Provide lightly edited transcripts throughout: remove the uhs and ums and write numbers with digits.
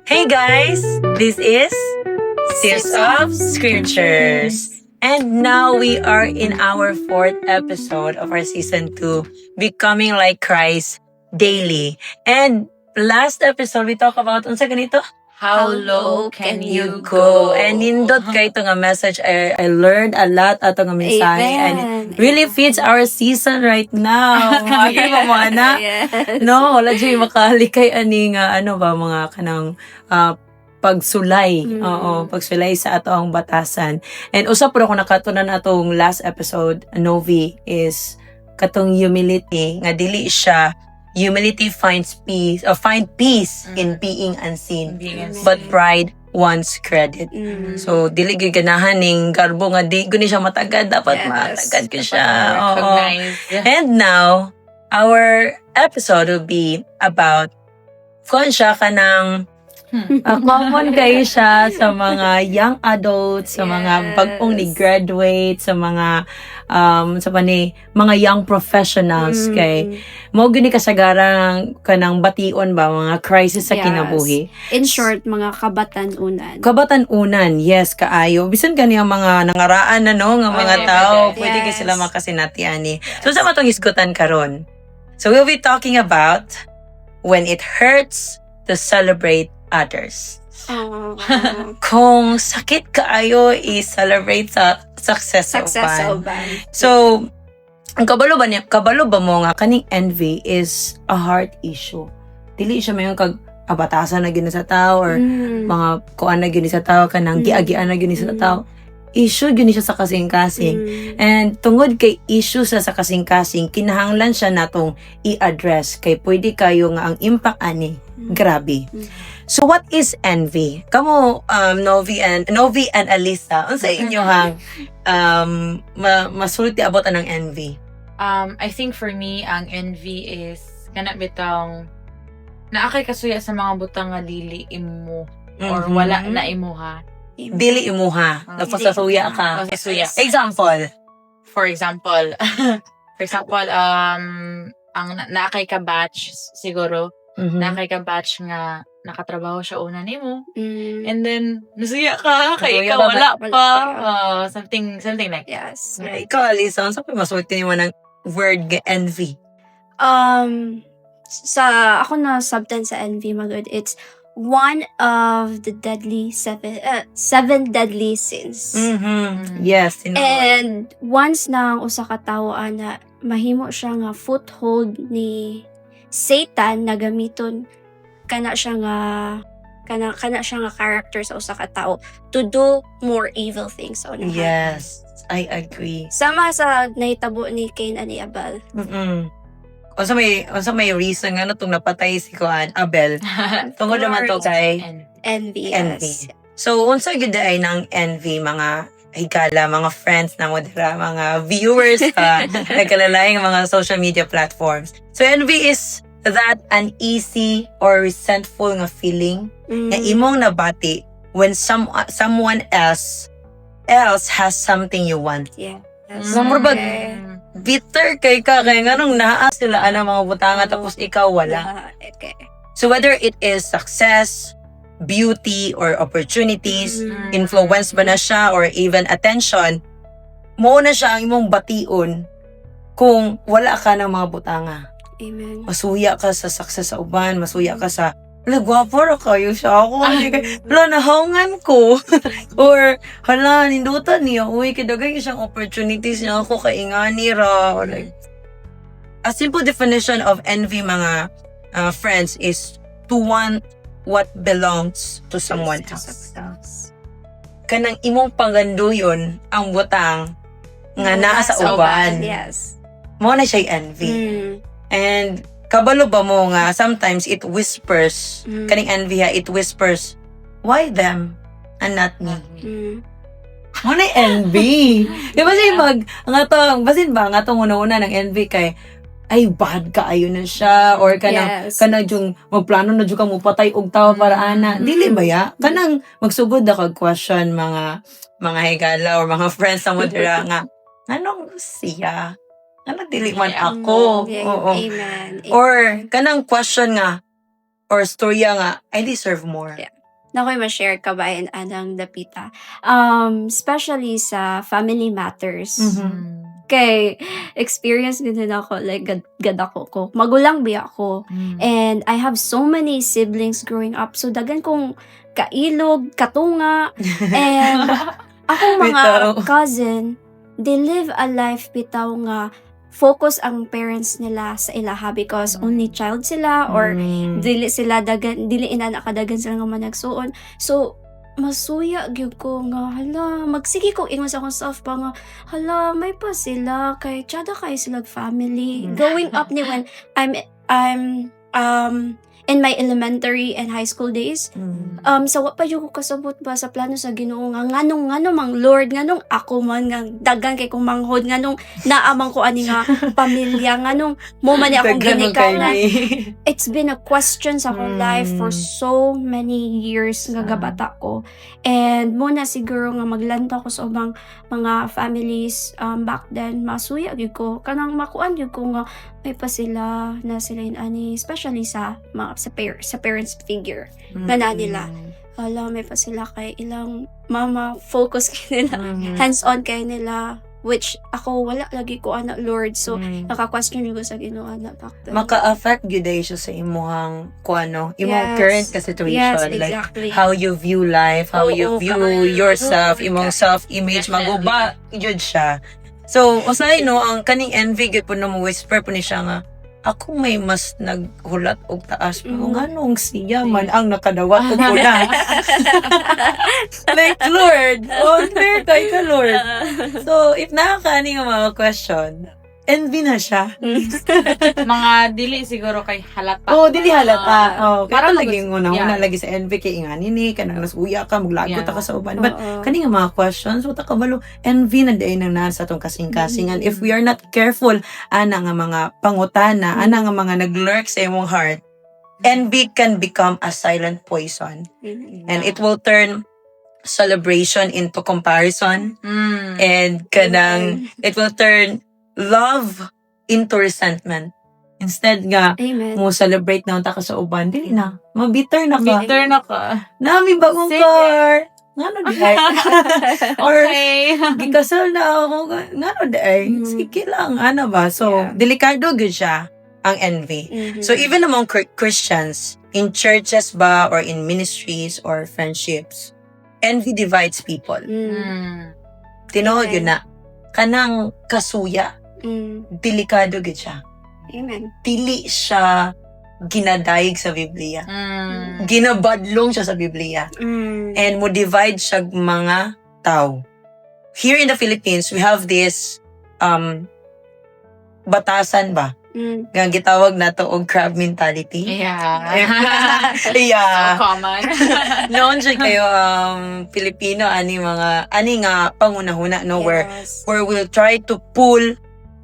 Hey guys, this is Series of Scriptures. And now we are in our 4th episode of our season 2, Becoming Like Christ Daily. And last episode, we talk about, unsa ganito? How low can you Go. go? And nindot kay ito nga message. I learned a lot ato nga mensahe. And it really fits our season right now. Agree ba mo, ana? Yes. No, wala dyan makalikay ani nga, mga kanang pagsulay. Oo, pagsulay sa ato ang batasan. And usap po ako nakatunan atong last episode, Novi, is katong humility, nga dili siya, humility finds peace, or find peace in being unseen. But pride wants credit. So, dili gyud ganahan ning garbo nga di guni siya matagad, dapat matagad ko siya. Oo. And now, our episode will be about kung siya ka ng common kayo siya sa mga young adults, sa mga bagong ni-graduate, sa mga mga young professionals kay mo gini kasagarang kanang bation ba mga crisis sa kinabuhi. In short, mga kabatan-unan. Kabatan-unan, yes, kaayo. Bisan kaniyang mga nangaraan na no nga mga tao, pwede ka sila makasinati ani. So sa matong isgutan karon. So we'll be talking about when it hurts to celebrate others. Kung sakit kaayo i-celebrate sa success sa uban. So, ang kabalo ba mo nga kaning envy is a heart issue. Dili siya mayon kag abatasan na gyud sa tao or mga kuan na gyud sa tao kanang giagian na gyud sa tao. Issue gyud siya sa kasing-kasing. And tungod kay issue sa kasing-kasing, kinahanglan siya natong i-address kay pwede kayo nga ang impact ani grabe. So what is envy? Kamo Novi and Alisa, unsa inyo hang masulti about anang envy? I think for me ang envy is kana bitang naakay kasuya sa mga butang nga dili imo or wala na imuha. Dili imuha, napasasuya ka. Kasuya. For example, ang naakay ka batch siguro, naakay ka batch nga nakatrabaho siya una nimo. And then nasuya ka kay ikaw wala pa. Something like that. Yes. Ikaw, Alisa, unsa pa masulti nimo ng word envy? Sa ako na substance sa envy, magod, it's one of the seven deadly sins. Yes. And once nang usa ka tawo ana mahimo siya nga foothold ni Satan na gamiton kana siya nga character sa usa ka tawo to do more evil things on him. Yes, I agree. Sama sa nahitabo ni Cain ani Abel. Unsa may reason nga natong napatay si Abel? Tungod naman to kay Envy. envy. So unsa gyud ay nang envy, mga higala, mga friends na mo dira, mga viewers sa nagkalalayang mga social media platforms. So envy is that uneasy or resentful nga feeling na imong nabati when someone else has something you want. Yeah. So murag bitter kay nganong naa sila ana mga butanga tapos ikaw wala. Okay. So whether it is success, beauty, or opportunities, influence ba na siya or even attention, mo na siya ang imong bation kung wala ka ng mga butanga. Amen. Masuya ka sa success sa uban, masuya ka sa gwapo ra kayo siya ako. Hala, nahaungan ko. Or, hala, nindutan niya. Uy, kidagay siyang opportunities niya ako kaingani ra. Or like, a simple definition of envy, mga friends, is to want what belongs to someone else. Kanang imong pangganduyon ang butang nga naa sa uban. Yes. Mo na siya envy. And kabalo ba mo nga sometimes it whispers, kaning envy it whispers, why them and not me? Mo na envy. Di ba basin ba nga itong una-una ng envy kay ay bad ka ayo na siya or kanang yung magplano na jud ka mo patay og tawo para ana. Dili ba ya? Kanang magsugod na kag question mga higala or mga friends sa mo dira nga anong siya? Ano dili man ako? Oo. Amen. Or kanang question nga or storya nga I deserve more. Yeah. Nakoy ma-share kabayan anang dapita. Especially sa family matters. Mm. Kay experience gud din ako like gad ako ko. Magulang biya ako. And I have so many siblings growing up. So dagan kong kailog, katunga, and akong mga Bitaw. cousin, they live a life bitaw nga focus ang parents nila sa ilaha because only child sila or dili inana kadagan sila nga managsuon. So masuya gyud ko nga hala magsige ko ingon sa akong self pa nga hala may pa sila kay tsada kay sila family growing up ni when I'm in my elementary and high school days sa wa pa yung ko kasabot ba sa plano sa Ginoo nga nganong mang Lord nganong ako man nga daghan kay kong manghod nganong naamang ko ani nga pamilya nganong mo man ni akong ginikanan. It's been a question sa akong life for so many years nga gabata ko. And mo na siguro nga maglanta ko sa ubang mga families back then masuya gyud ko kanang makuan gyud ko nga may pa sila na sila ani especially sa parents figure nga na nila. Wala may pa sila kay ilang mama focus kay nila hands on kay nila which ako wala lagi ko anak Lord so naka-question ko sa Ginoo anak back then. Maka-affect gyud siya sa imong imong current ka situation Yes, exactly. like how you view life, how you view yourself, imong self-image Definitely. maguba gyud siya. So usay no ang kaning envy gyud po no mo whisper po ni siya nga ako may mas naghulat og taas pa nganong siya man ang nakadawat og una. Like Lord, fair kay ka Lord. So if nakakaani nga mga question, envy na siya. Mga dili siguro kay halata. Oh, dili halata. Kaya parang lagi una yeah. lagi sa envy kay ingani ni kanang nasuya ka maglagot ta ka sa uban. But Oo. kani nga mga questions so ta kabalo envy na day nang nasa tong kasing-kasingan. If we are not careful ana nga mga pangutana, ana nga mga naglurk sa imong heart, envy can become a silent poison and it will turn celebration into comparison and kanang it will turn love into resentment. Instead nga Amen. mo celebrate na ta ka sa uban, dili na. Mabitter na ka. Bitter na ka. Nami bagong Sige. car. Ngano di ay? Or Okay. gikasal na ako. Ngano di ay? Sige lang. Ano ba? So, Yeah. delikado gyud siya ang envy. So, even among Christians, in churches ba or in ministries or friendships, envy divides people. Tinuod yun na. Kanang kasuya, delikado gyud siya. Amen. Dili siya ginadayeg sa Biblia. Ginabadlong siya sa Biblia. And mo divide siya mga tao. Here in the Philippines, we have this batasan ba? Nga gitawag na to og crab mentality. Yeah. Yeah. So common. Noon siya kayo Filipino ani nga pangunahuna no where we'll try to pull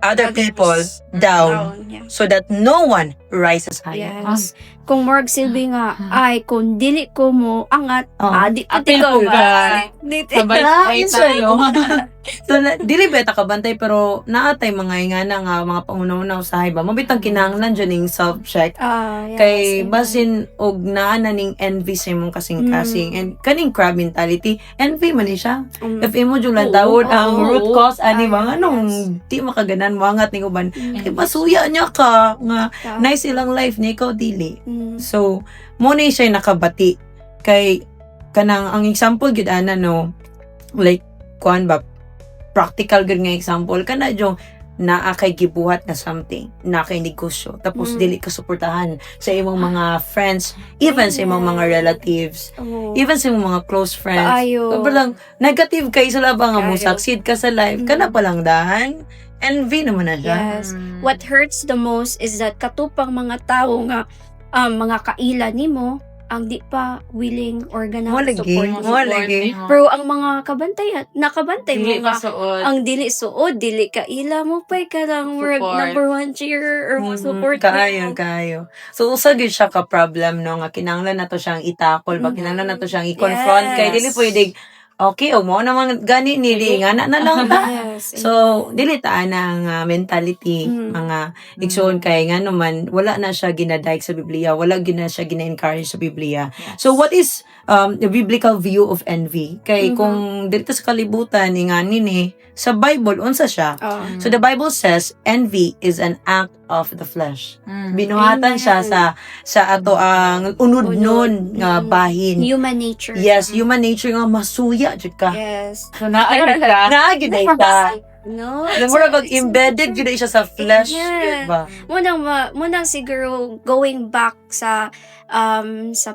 other people down Yeah. so that no one rises higher. Yes. Kung morg silbi nga, ay, kung dili ko mo angat, di Apil ko ko ba? Sabay ay tayo. So, dili beta kabantay pero naatay mga ingana nga mga pangunaw usahay ba mabitang kinahanglan dyan yung self-check Yes. kay basin og naa na ning envy sa imong kasing-kasing and kaning crab mentality envy man ni siya if imo jud lang tawod ang root cause ani ba nganong di makaganan mo angat ning uban kay masuya niya ka nga nice ilang life ni ikaw dili. So mo na siya nakabati kay kanang ang example gid ana no like kuan ba practical gud nga example kana jong naa kay gibuhat na something na kay negosyo tapos dili ka suportahan sa imong mga friends even sa imong mga relatives even sa imong mga close friends lang negative kay sa labang nga mo succeed ka sa life kana pa lang dahan envy naman na siya. Yes. What hurts the most is that katupang mga tao nga mga kaila nimo ang di pa willing or ganang support. Pero ang mga nakabantay mo nga ang dili suod, dili kaila mo pa ka lang number one cheer or support. Kayo. So, usa gyud siya ka problem no nga kinahanglan nato siyang itakol ba kinahanglan nato siyang i-confront kay dili pwede okay, mo naman gani nili nga na lang ta. Yes. So, dili ta ang mentality, mga igsoon kay nga naman, wala na siya ginadaig sa Biblia, wala na siya gina-encourage sa Biblia. So, what is the biblical view of envy? Kay kung dito sa kalibutan, nga nini, sa Bible, unsa siya? So, the Bible says, envy is an act of the flesh. Binuhatan siya sa ato ang unod nun nga bahin. Human nature. Yes, human nature nga masuya jud ka. Yes. So, naagad ka. Naagid na ita. No? Alam mo na, embedded yun na siya sa flesh. Yeah. Diba? Munang siguro going back sa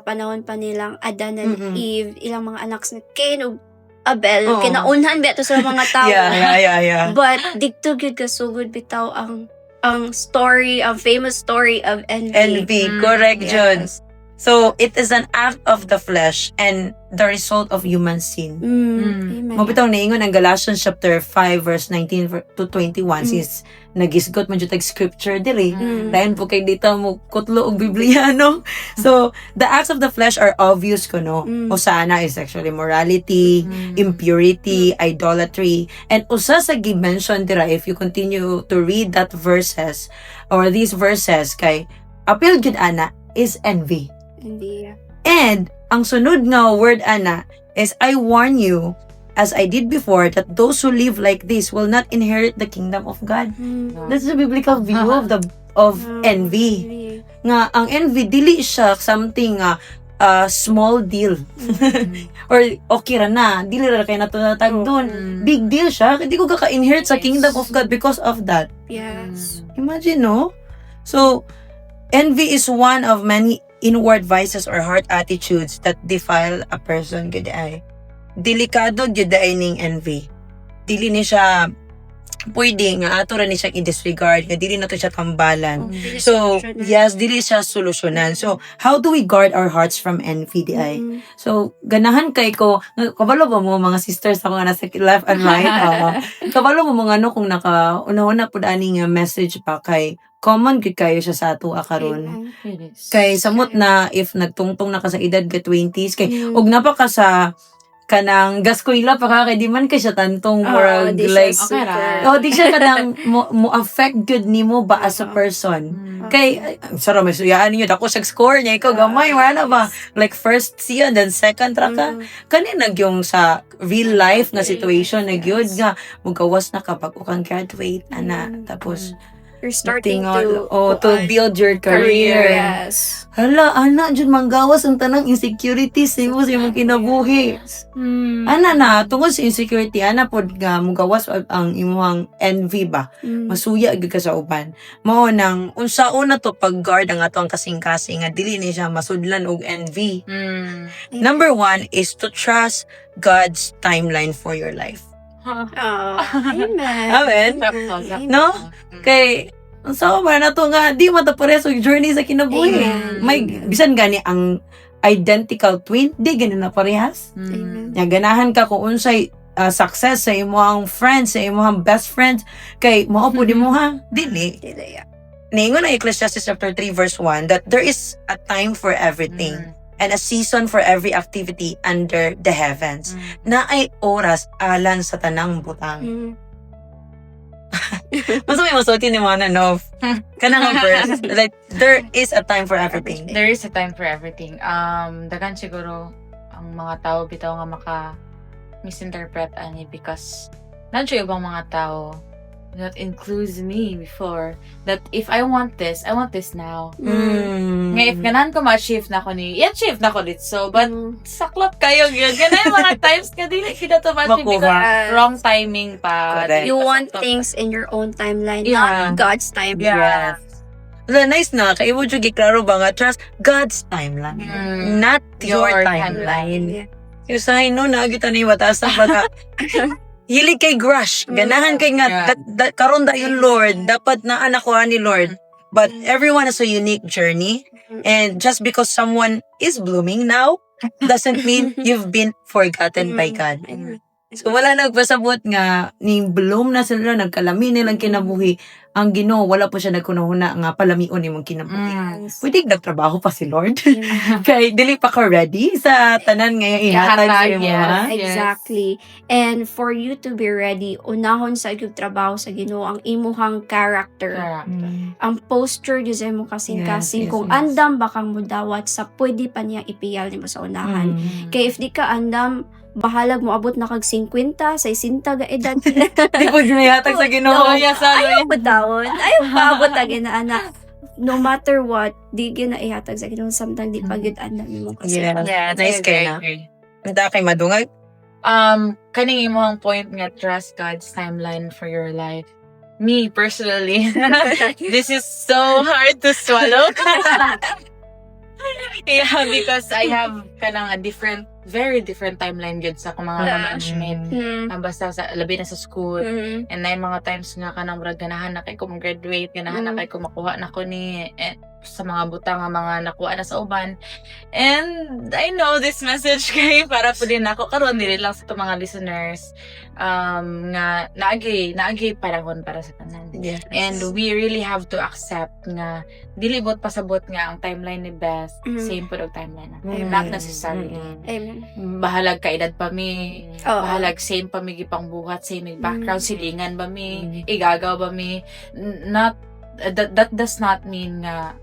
panahon pa nilang Adan and Eve, ilang mga anak ni Cain ug Abel, Oo. kinaunhan beto sa mga tao. Yeah. But dito gyud kasugod bitaw ang story, ang famous story of envy. Envy, correct, Jud. Yes. So, it is an act of the flesh and the result of human sin. Amen. Mabitaw naingon ang Galatians chapter 5 verse 19 to 21 since nagisgot man jud tag scripture diri. Dayon po kay dito mo kutlo og Biblia, no? So, the acts of the flesh are obvious ko, no? Usa na is sexual immorality, impurity, idolatry, and usa sa gi-mention dira if you continue to read that verses or these verses kay appeal gid ana is envy. Envy. And ang sunod nga word ana is I warn you as I did before that those who live like this will not inherit the kingdom of God. That's the biblical view of envy. Nga ang envy dili siya something small deal. Or okay ra na, dili ra kay natunatag doon. Big deal siya. Hindi ko ka-inherit sa kingdom of God because of that. Yes. Imagine, no? So, envy is one of many inward vices or heart attitudes that defile a person. Gud ay. Delikado gud ay ning envy. Dili ni siya pwede nga ato ra ni siya i-disregard nga dili na to siya tambalan. So, yes, dili siya solusyonan. So, how do we guard our hearts from envy di ay? So, ganahan kay ko, kabalo ba mo mga sisters ako nga nasa left and right? Kabalo mo mga ano kung una-una po ani nga message pa kay common gud kayo siya sa ato karon. Kay samot na if nagtungtong na ka sa edad ka 20s kay og napaka sa kanang gaskuila pa ka kay di man kay siya tantong murag like di siya kanang mo affect good nimo ba as a person. Kay saro may suyaan niyo dako sa score niya ikaw gamay wala ba like first siya then second ra ka kani yung sa real life nga situation na gyud nga mugawas na kapag ukang graduate ana tapos you're starting to build your career. Yes. Hala, ana, dyan manggawas ang tanang insecurity sa imo sa imong kinabuhi. Ana na, tungod sa insecurity, ana pod nga mugawas ang imong envy ba? Masuya gyud ka sa uban. Mao nang unsaon na to pag-guard ang ato ang kasing-kasing nga dili ni siya masudlan og envy. Number 1 is to trust God's timeline for your life. Amen. Amen. No? Kay so ba na to nga di matapares og journey sa kinabuhi. May bisan gani ang identical twin di gani na parehas. Nya ganahan ka kung unsay success sa imong friends, sa imong best friends kay mao pud mo ha dili. Ningon ang Ecclesiastes chapter 3 verse 1 that there is a time for everything. And a season for every activity under the heavens. Na ay oras alang sa tanang butang. Mas may masuti ni Mana Nov. Kanang verse. Like, there is a time for everything. There is a time for everything. Dagan siguro ang mga tao bitaw nga maka-misinterpret ani because nandiyo ibang mga tao that includes me before that if I want this now. Nga if ganan ko ma-achieve na ko ni i-achieve na ko dito but saklot kayo yun ganan mga times ka dili kita to ma-achieve because wrong timing pa. You want things in your own timeline, not God's timeline. Yes. The nice na kay mo jud giklaro ba nga trust God's timeline, not your timeline. Yung sa no na kita ni batasan baga hilig kay Grush. Ganahan kay nga, karon da yung Lord. Dapat na anak ko ni Lord. But everyone has a unique journey. And just because someone is blooming now, doesn't mean you've been forgotten by God. So, wala nagpasabot nga, ni bloom na sila, nagkalami nilang kinabuhi. Ang Ginoo, wala po siya nagkunahuna nga palamion ni mong kinabuhi. Yes. Pwede nagtrabaho pa si Lord. Yeah. Kay, dili pa ka ready sa tanan ngayon ihatag sa Ihatag, imo, yes. ha? Exactly. And for you to be ready, unahon sa iyong trabaho sa Ginoo ang imuhang character. Correct. Ang posture di sa imo kasing-kasing. Yes, Kung yes. andam ba kang mudawat sa pwede pa niya ipiyal nimo sa unahan. Mm. Kay if di ka andam, bahalag mo abot na kag 50, sa 60 ga edad. Di po ginahatag sa Ginoo. Ayaw pa taon. Ayaw pa abot na ginaana. No matter what, di ginaihatag sa Ginoo. Samtang di pa gyud andam mo kasi. Yeah. Yeah, Nice I kay na. agree. Hindi kay madungag. Kaning imong point nga trust God's timeline for your life. Me personally, this is so hard to swallow. Yeah, because I have kanang a very different timeline gud sa akong mga batchmate. Basta sa labi na sa school. And na yung mga times nga kanang murag ganahan na kay ko mag-graduate, ganahan na kay ko makuha na ko ni sa mga butang nga mga nakuha na sa uban. And I know this message kay para po din ako karon dili lang sa itong mga listeners nga naagi panahon para sa tanan. Yes. And we really have to accept nga dili bot pasabot nga ang timeline ni Beth same po og timeline na. Not necessarily. Amen. Bahalag ka edad pa mi, Oo. bahalag same pa mi gipang buhat, same mi background, silingan ba mi, igagaw ba mi, not that does not mean nga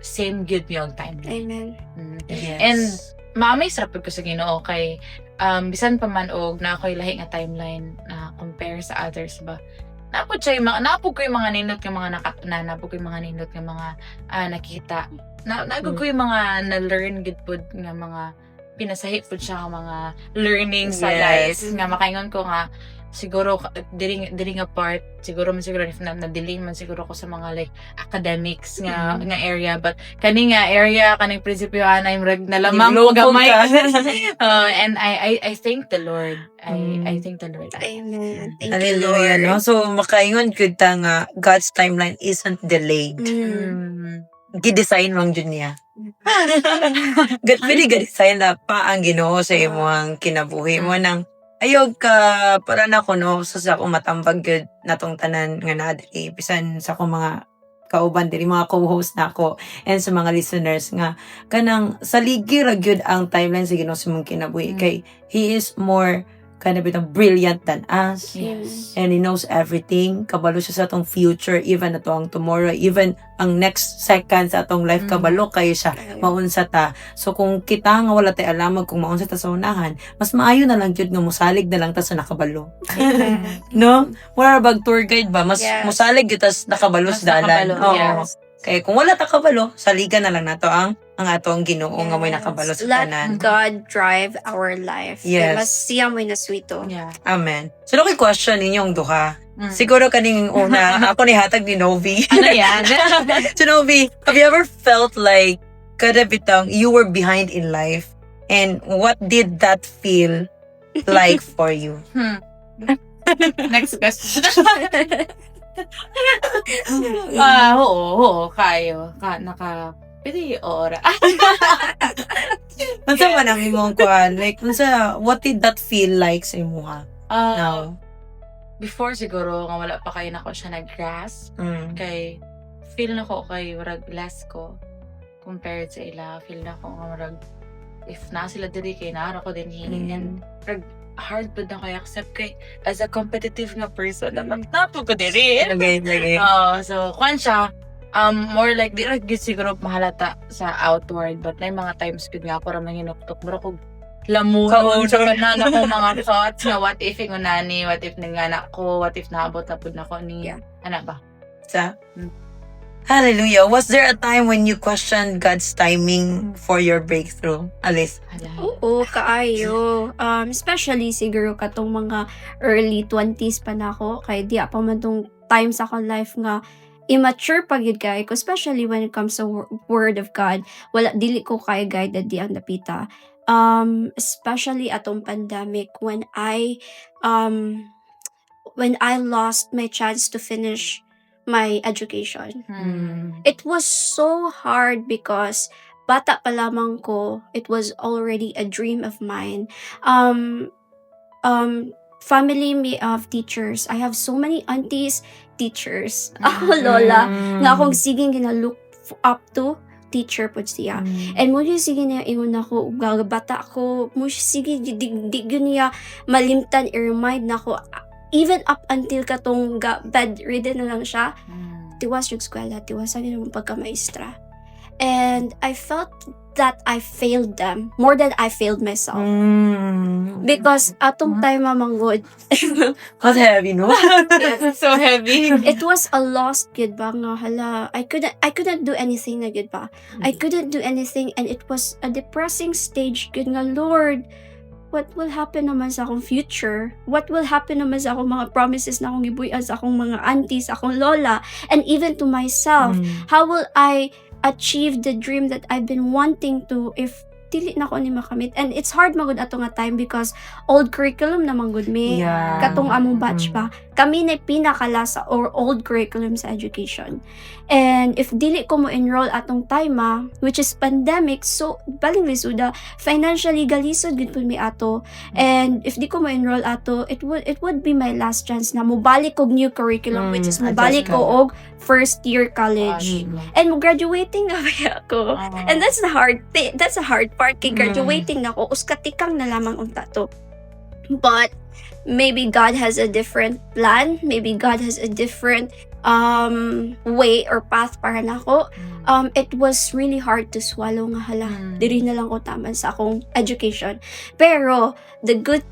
same good mi og timeline. Amen. Yes. And maamay sarap ko sa Ginoo kay bisan pa man og na ako'y lahi nga timeline na compare sa others ba. Napod ko yung mga nindot nga mga napod ko yung mga nindot nga mga nakita. Nagod ko yung mga na-learn gid pod nga mga pinasahit po siya ang mga learning sa Yes. life nga makaingon ko nga siguro diri nga part siguro if na-delay man siguro ko sa mga like academics nga area but kani nga area kaning prinsipyo anay murag nalamang ko gamay. And I thank the Lord. I thank the Lord. Amen. Thank you, Hallelujah, Lord. no? So, makaingon good ta nga God's timeline isn't delayed. Gidesign mang dyan niya. Pwede ga-design na pa ang Ginoo sa imong kinabuhi mo nang ayog ka para na ko no sa akong matambag good natong tanan nga na diri bisan sa akong mga kauban diri mga co-host na ako and sa mga listeners nga kanang saligi ra gyud ang timeline sa Ginoo sa imong kinabuhi kay he is more kind of brilliant than us. Yes. And He knows everything. Kabalo siya sa atong future, even ato ang tomorrow, even ang next second sa atong life, kabalo kayo siya, maunsa ta. So kung kita nga wala tayo alam kung maunsa ta sa unahan, mas maayo na lang jud nga musalig na lang ta sa nakabalo. No? Wala bag tour guide ba? Mas Yes. musalig yun tas nakabalo Mas sa dalan. nakabalo, Oo. yes. Kaya kung wala ta kabalo, saligan na lang nato ang atong Ginoo nga may Yes. nakabalo sa Let tanan. God drive our life. Yes. Mas siya mo na sweeto. Yeah. Amen. So, okay question ninyong duha. Mm. Siguro kaning una, ako ni hatag ni Novi. Ano yan? So, Novi, have you ever felt like kada bitang you were behind in life? And what did that feel like for you? Next question. Oo, kayo. Pwede ora. Unsa man ang imong kuan? Like, what did that feel like sa imuha? Now? Before siguro, nga wala pa kayo na ko siya nag-grasp. Kay, feel na ko kay warag less ko compared sa ila. Feel na ko nga warag, if na sila diri kay naara ko din hiling. And warag, hard po na kayo accept kay as a competitive nga person na magtapo ko diri. Lagay. So, kwan siya, more like, di rin siguro mahalata sa outward, but na yung mga times good nga ako ramang hinuktok, mura ko lamunon sa kanan ako mga thoughts nga what if yung nani, what if nanganak ko, what if naabot na po na ko ni, anak ba? Hallelujah. Was there a time when you questioned God's timing for your breakthrough? Alice? Oo, kaayo. Especially siguro katong mga early 20s pa na ako. Kay di pa man tong time sa akong life nga immature pa gid kay ko, especially when it comes to word of God. Wala dili ko kay guided di ang napita. Especially atong pandemic when I lost my chance to finish my education. It was so hard because bata pa lamang ko, it was already a dream of mine. family me of teachers. I have so many aunties, teachers. Ako lola nga akong siging gina-look up to teacher po siya. And mo siya sige niya ingon ako gagabata ko mo siya sige di niya malimtan i-remind nako even up until katong bedridden na lang siya. Tiwas yung eskwela, tiwas ang yung pagka-maestra. And I felt that I failed them more than I failed myself. Because atong time mamanggod. What heavy, no? So heavy. It was a loss, gid ba nga hala. I couldn't do anything na gid ba. I couldn't do anything and it was a depressing stage gid nga Lord. What will happen naman sa akong future? What will happen naman sa akong mga promises na akong gibuyan sa akong mga aunties, akong lola, and even to myself? How will I achieve the dream that I've been wanting to if dili na ko ni makamit? And it's hard magud ato nga time because old curriculum na manggud mi. Yeah. Katong among batch pa. Kami na pinakalasa or old curriculum sa education. And if dili ko mo enroll atong time which is pandemic, so baling lisuda financially galisod gid pud mi ato. And if di ko mo enroll ato, it would be my last chance na mobalik og new curriculum which is mobalik ko og first year college. And graduating na kaya ako. And that's the hard thing. That's the hard part kay graduating na ko uskatikang na lamang unta to. But maybe God has a different plan. Maybe God has a different way or path para nako. It was really hard to swallow nga hala. Diri na lang ko taman sa akong education. Pero the good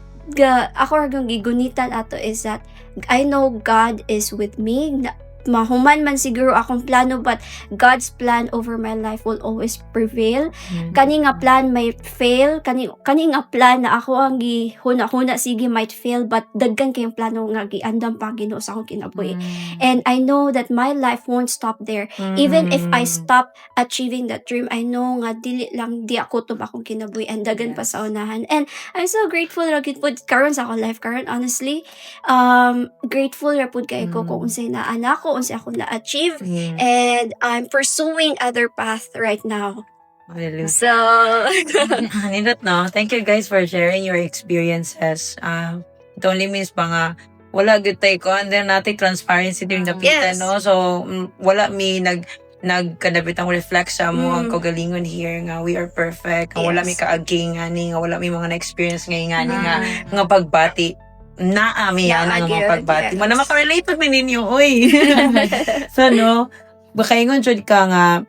ako ragang gigunitan ato is that I know God is with me. Mahuman man siguro akong plano but God's plan over my life will always prevail. Kani nga plan may fail, kani nga plan na ako ang gihuna-huna sige might fail but daggan kayong plano nga giandam pa Ginoo sa akong kinabuhi. And I know that my life won't stop there. Even if I stop achieving that dream, I know nga dili lang di ako tub akong kinabuhi and daggan pa sa unahan. And I'm so grateful ra gid pud karon sa akong life karon honestly. Grateful ra pud kay ko kung unsay naa nako unsay ako na-achieve and I'm pursuing other path right now. Hallelujah. So, Nindot, no? Thank you guys for sharing your experiences. It only means pa nga, wala good tayo ko, and then natin transparency din napitan, Yes. no? So, wala mi nagkadabit ang reflect sa mo ang kagalingon here nga we are perfect. Nga wala mi kaaging ani, nga wala mi mga na-experience nga nga pagbati. Naami yan ang mga pagbati. Yes. Mana makarelate pag ninyo, oy. So, no, bakaingon jud ka nga,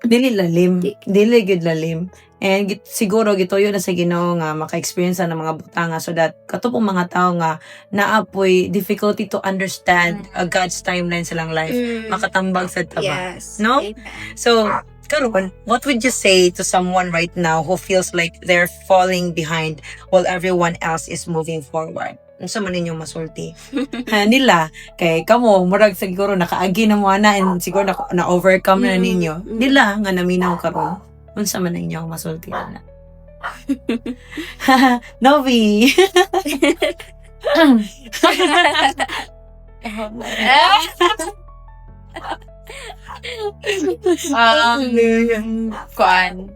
dili good lalim. And siguro gituyo na sa Ginoo nga maka-experience ng mga butanga so that katupong mga tao nga naapoy difficulty to understand God's timeline sa lang life. Makatambag sa taba. yes. No? Amen. So, karon, what would you say to someone right now who feels like they're falling behind while everyone else is moving forward? Unsa man ninyong masulti? Nila, kay kamo, murag siguro nakaagi na mo na and siguro na-overcome na ninyo. Nila, nga naminaw karon. Unsa man ninyong masulti na? Novi!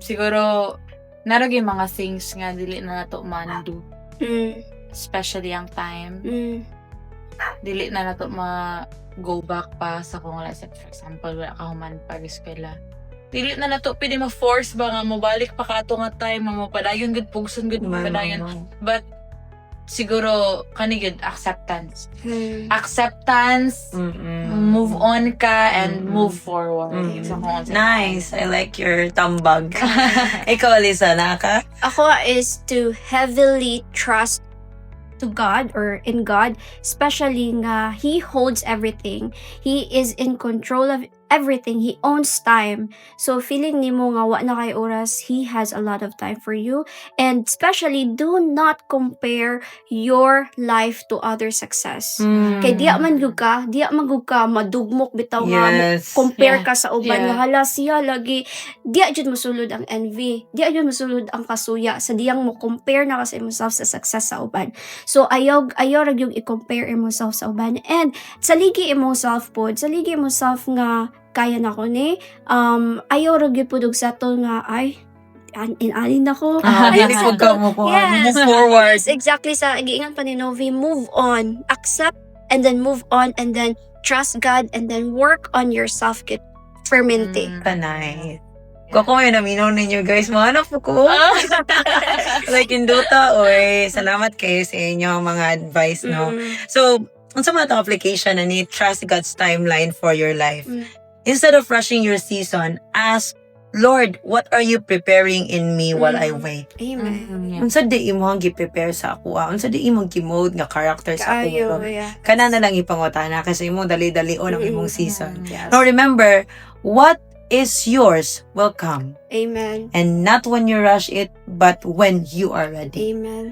Siguro narag yung mga things nga dili na nato man-do. Especially ang time. Dili na nato ma-go back pa sa kung let's say, for example, wala ka human pag-eskwela. Dili na nato pwede ma-force ba nga mobalik pa ka ato nga time, mapadayon good pugson good mapadayon. But siguro kani good acceptance. Acceptance, move on ka and move forward. Nice. I like your tambag. Ikaw, Alisa, naka? Ako is to heavily trust to God or in God, especially nga He holds everything. He is in control of everything. He owns time. So feeling nimo nga wa na kay oras, He has a lot of time for you. And especially do not compare your life to other success. Kay diya man gud ka madugmok bitaw nga compare ka sa uban nga hala siya lagi diya jud mosulod ang envy. Diya jud mosulod ang kasuya sa diyang mo compare na ka sa imself sa success sa uban. So ayaw ra gyud i-compare imself sa uban. And saligi imself pod, saligi imself nga kaya na ko ni ayaw ra gyud pud og settle nga ay inalin na ko. Dili po ka mo po. Yes. Move forward. Yes, exactly sa giingan pa ni Novi, move on, accept, and then move on, and then trust God, and then work on yourself, fermente. Kanay. Kung may naminaw ninyo guys, mahanap po ko. Like Induta, oy, salamat kayo sa inyo mga advice, no? So, unsa man itong application na ni trust God's timeline for your life. Instead of rushing your season, ask, Lord, what are you preparing in me while I wait? Amen. Unsa di imong gi-prepare sa ako? Unsa di imong gi-mold nga character sa Kaayo, ako? yeah. Kana na lang ipangutana kasi imong dali-dali ang imong season. Yes. Now remember, what is yours will come. Amen. And not when you rush it, but when you are ready. Amen.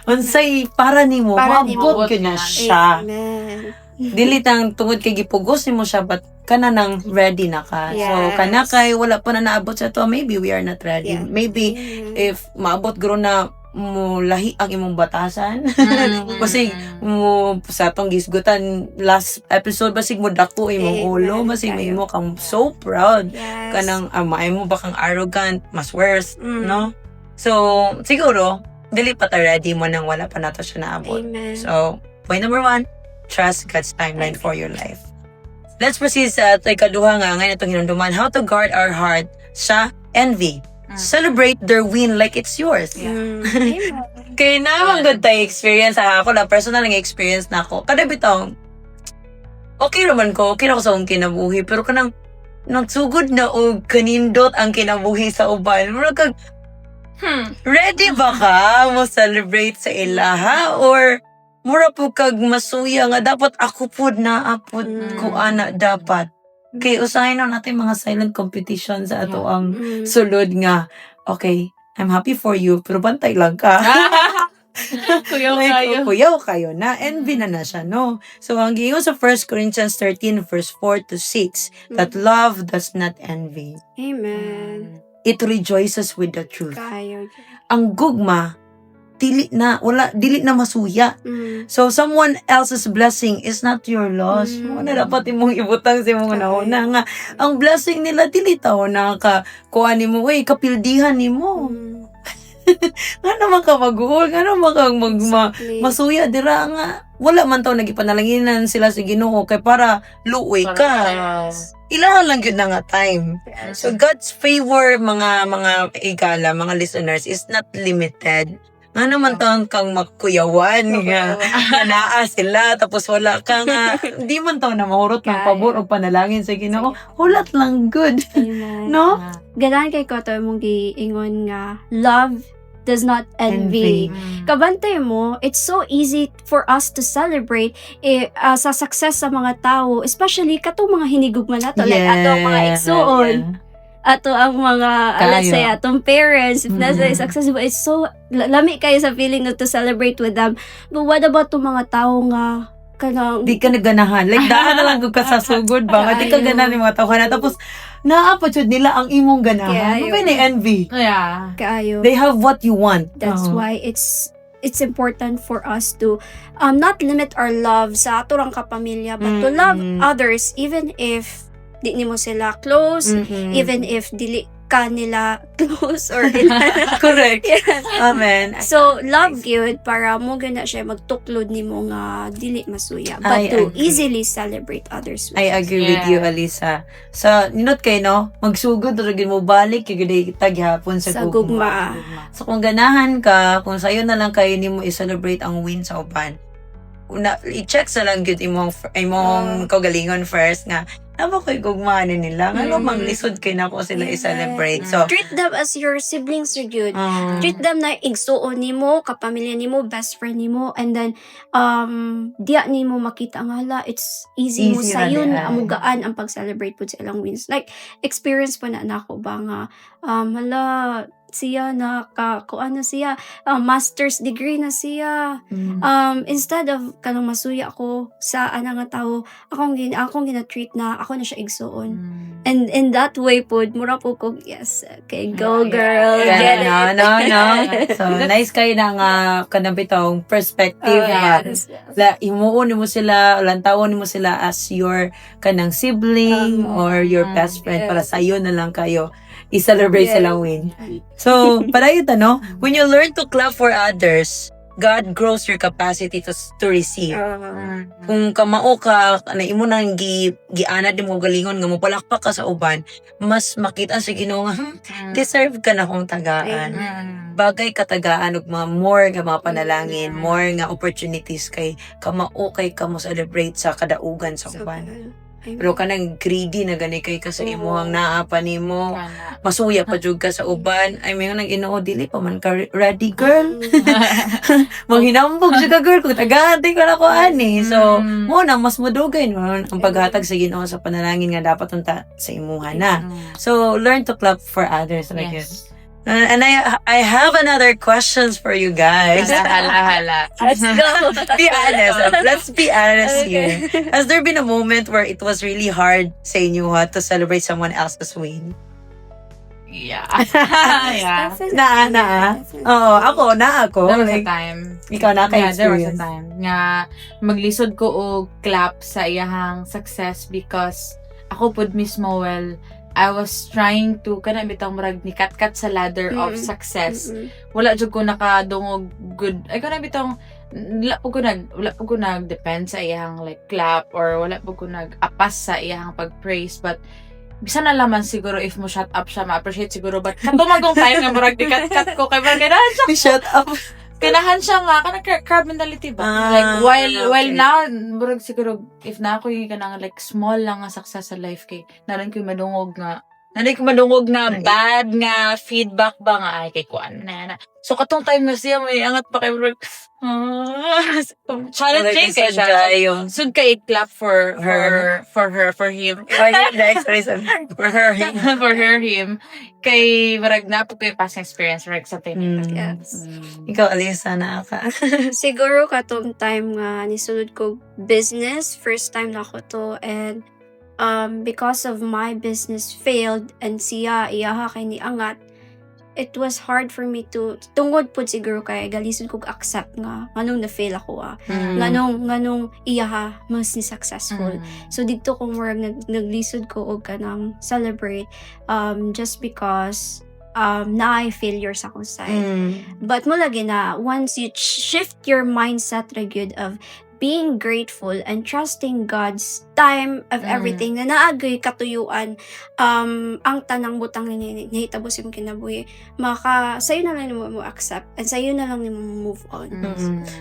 Unsay para nimo, Para nimo. maabot ko na siya. Amen. Dili tang tungod kay gipugos nimo siya, but kana nang ready na ka. So Yes. kana kay wala pa na naabot sa to, maybe we are not ready. Yeah. Maybe Amen. if maabot guro na mo lahi ang imong batasan. Kasi mo sa atong gisgutan last episode basig mo dako imong Amen. ulo, basig mo kang so proud. Yes. Kanang maay mo ba kang arrogant, mas worse, Mm. no? So siguro dili pa ta ready mo nang wala pa nato siya naabot. Amen. So point number 1, trust God's timeline for your life. Let's proceed sa ikaduha nga ngayon itong hinumduman, how to guard our heart sa envy. Celebrate their win like it's yours. Amen. Kaya naman good tayo experience. Ako lang, personal nga experience na ako. Kada bitong, okay naman ko, okay na ako sa akong kinabuhi, pero kanang nagsugod na o kanindot ang kinabuhi sa uban. Mura kag, ready ba ka mo celebrate sa ilaha? Or mura po kag masuya nga dapat ako po na apod ko ana dapat. Kay usahin na natin mga silent competition sa ato ang sulod nga, okay, I'm happy for you, pero bantay lang ka. Kuyaw Like, kayo. kuyaw kayo na, envy na siya, no? So, ang giingon sa 1 Corinthians 13, verse 4 to 6, that love does not envy. Amen. It rejoices with the truth. Kayo. Ang gugma, dili na masuya. So, someone else's blessing is not your loss. Ano dapat imong ibutang sa imong nauna nga. Ang blessing nila, dili tao na kuha ni mo, kapildihan ni mo. Nga naman ka mag-uol, nga naman ka masuya, dira nga. Wala man tao nagipanalanginan sila sa Ginoo kay para luoy ka. Ilan lang yun na nga time. So, God's favor, mga igala, mga listeners, is not limited. Nga naman taon kang magkuyawan nga naa sila tapos wala ka nga di man taon na mahurot ng pabor o panalangin sa Ginoo. Hulat lang good. Amen. No? Ganahan kay ko to mong giingon nga love does not envy. Kabantay mo, it's so easy for us to celebrate sa success sa mga tao, especially katong mga hinigugma nato, like atong mga igsuon. Ato ang mga, let's say, atong parents, if nasa successful, it's so, lami kayo sa feeling na to celebrate with them. But what about itong mga tao nga, kanang, Di ka naganahan. Like, daan na lang kung ka sa sugod ba? Di ka ganahan yung mga tao na. Tapos, naapot yun nila ang imong ganahan. Yeah, Ano ni envy? Yeah. kaayo. They have what you want. That's why it's important for us to not limit our love sa ato lang kapamilya, but to love others, even if di nimo sila close, even if dili ka nila close or Correct. Yes. Amen. So, love yun para mo gana siya magtuklod nimo nga dili masuya, but I to agree. easily celebrate others. I agree with you, Alisa. So, ninot kayo, no? Magsugod, ragin mo balik, kaya taghapon sa Sa gugma. gugma. So, kung ganahan ka, kung sa'yo na lang kayo ni mo i-celebrate ang win sa uban, i-check sa lang yun imong kaugalingon first nga, naman ko'y gugmaan nila. Ano mang lisod kayo na ko sila i-celebrate. So, Treat them as your siblings are good. Treat them na igsuon nimo, kapamilya nimo, best friend nimo, and then diya nimo makita nga hala, it's easy mo Easy sayo ra na di ay. amugaan ang pag-celebrate po sa ilang wins. Like experience po na nako ba nga hala siya na kuan na siya master's degree na siya. Instead of kanang masuya ko sa ana nga tawo, akong gina-treat na ako na siya igsuon. And in that way po, mura po ko, yes, okay, go girl, get it. No. So, nice kayo na nga kanang bitong perspective. Yes. Imuon mo sila, lantawon mo sila as your kanang sibling or your best friend para sa'yo na lang kayo. i-celebrate Yeah. silang win. So, padayon no? When you learn to clap for others, God grows your capacity to receive. Kung kamao ka, na imo nang giana di mo galingon nga mo palakpak ka sa uban, mas makita sa Ginoo nga, deserve ka na kong tagaan. Bagay katagaan og mga more nga mga panalangin, more nga opportunities kay kamao kay kamo celebrate sa kadaugan sa uban. Pero kanang greedy na gani kay ka sa imuhang naa pa nimo, masuya pa jud ka sa uban. Ay may nang Ginoo dili pa man ka ready girl. Manghinambog jud ka girl kung tagahantay ka na ko ani. So mo na mas madugay no ang paghatag sa Ginoo sa panalangin nga dapat unta sa imuha na. So learn to clap for others like Yes. And I have another questions for you guys. Hala. Let's go. Be honest. Let's be honest here. Has there been a moment where it was really hard sa inyo to celebrate someone else's win? Yeah. Yeah. Na. Oo, ako. There was a Like, time. ikaw na Yeah, there was a ka-experience. time nga maglisod ko og clap sa iyahang success because ako pud mismo I was trying to kana bitang murag ni kat sa ladder of success. Wala jud ko nakadungog good. Ay kana bitang wala po ko nag depend sa iyang like clap or wala po ko nag-apas sa iyang pag-praise but bisa na laman siguro if mo shut up siya ma-appreciate siguro but katumagong time nga murag di kat ko kay ganahan siya Shut up. kanahan siya nga kana crab mentality ba like while now murag siguro if na ako yung kanang like small lang nga success sa life kay naran ko madungog nga bad nga feedback ba nga ay kay kuan na so katong time nga siya may angat pa kay murag challenging kay siya sud kay clap for him For him kay murag na po kay past experience murag something like that. Yes. Ikaw, Alisa, na ka. Siguro katong time nga nisulod ko business, first time na ko to, and because of my business failed and iyaha kay ni angat, it was hard for me to tungod pud siguro kay galisod kog accept nga nganong na fail ako nganong iyaha mas ni successful. So dito ko murag naglisod ko og kanang celebrate just because na failure sa akong side. But mo lagi na once you shift your mindset ra gyud of being grateful and trusting God's time of everything na naagay katuyuan ang tanang butang na nahitabo sa imong kinabuhi sayo na lang mo accept and sayo na lang nimo move on.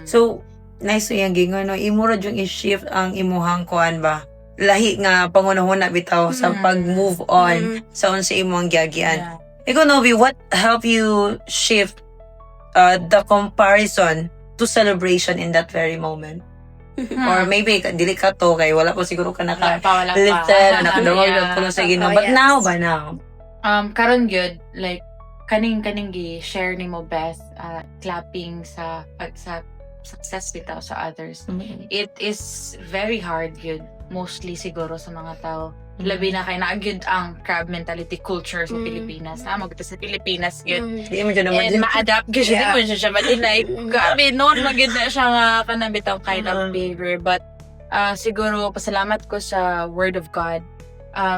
So, nice yung gingon, no? Imo ra yung i-shift ang imuhang kuan ba? Lahi nga pangunahon na bitaw sa pag-move on sa unsa imong giagian. Ikaw, Novi, what help you shift the comparison to celebration in that very moment? Or maybe dili ka to kay wala po siguro ka lifted nakadungog puno sa Ginoo but now ba now karon gyud like kaning gi-share nimo Beth clapping sa success bitaw sa others. It is very hard gyud mostly siguro sa mga tao. Labi na kay naagyud ang crab mentality culture sa Pilipinas. Magto sa Pilipinas gyud. di mo dyan naman And ma-adapt gyud siya. Di mo siya madinay. Grabe, noon magyud na siya nga kanang bitaw kind of behavior. But siguro pasalamat ko sa Word of God.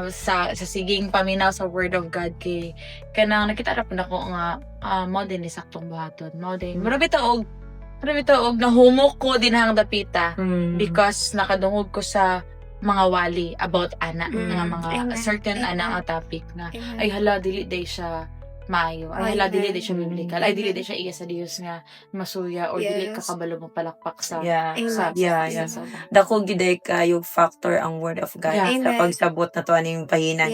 Sa siging paminaw sa Word of God kay kanang nakita ra pud ako nga mao din ni saktong buhaton. Mao din. Marami taog nahumok ko din hang dapita because nakadungog ko sa mga wali about ana nga mga certain ana nga topic na ay hala dili day siya maayo ay hala dili day siya biblical ay dili day siya iya sa Dios nga masuya or dili ka kabalo mo palakpak sa dako giday kayo factor ang Word of God sa pagsabot na to aning pahinan.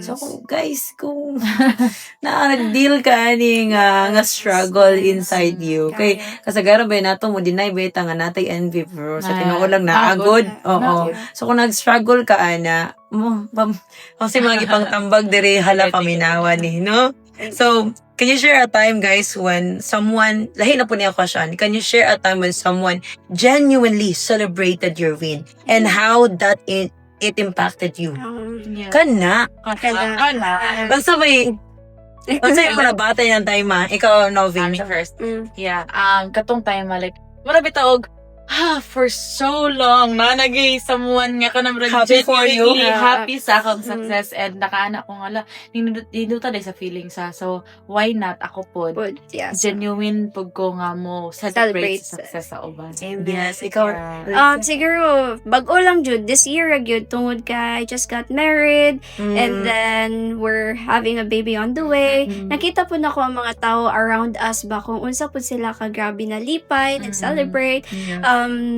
So guys, kung nag-deal ka ani nga struggle inside you kay kasagaran ba nato mo deny ba nga natay envy bro sa tinuod lang naagod. So kung nag-struggle ka ana mo kasi mga gipang tambag diri hala paminawan ni no. So can you share a time, guys, when someone, lahi na po niya question, can you share a time when someone genuinely celebrated your win and how that it impacted you? Kana. Basta may, basta yung mga bata yung time ikaw, Novin. First. Yeah, katong time like, marami taog, for so long, nagay someone nga ka naman Happy for you. happy sa akong success and nakaanak ko nga la, ninuta day sa feelings ha. So, why not ako po, But, yeah. genuine pag ko nga mo celebrate sa success sa uban. Amen. Yes, ikaw. Siguro, bago lang jud this year gyud tungod kay I just got married and then we're having a baby on the way. Nakita po na ko ang mga tao around us ba kung unsa po sila ka grabe na lipay, nag-celebrate.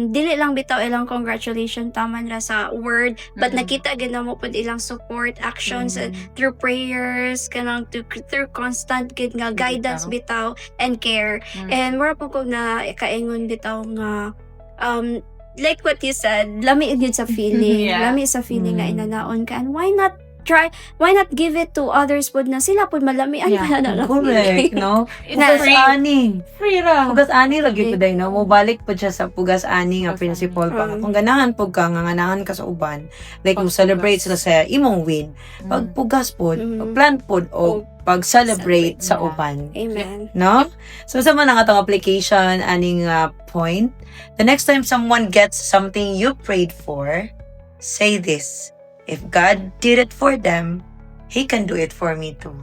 Dili lang bitaw ilang congratulations taman ra sa word but nakita gid na mo pud ilang support actions through prayers kanang through constant gid nga guidance bitaw and care. And mura po ko na kaingon bitaw nga like what you said, lami gid sa feeling. Yeah. Lami sa feeling nga inanaon ka. And why not give it to others pod na sila pod malami ay Yeah. na Correct, no? It's Pugas free. ani. Free ra. Pugas ani lagi today, no? Mobalik po siya sa pugas ani nga Pugas principle pa. ani. Kung ganahan po ka, nga ganahan ka sa uban, like mo celebrate sila sa imong win, pag pugas po, pag-plan po, o pag-celebrate sa Yeah. uban. Amen. No? So, sa mga natong application, aning point, the next time someone gets something you prayed for, say this: if God did it for them, He can do it for me too.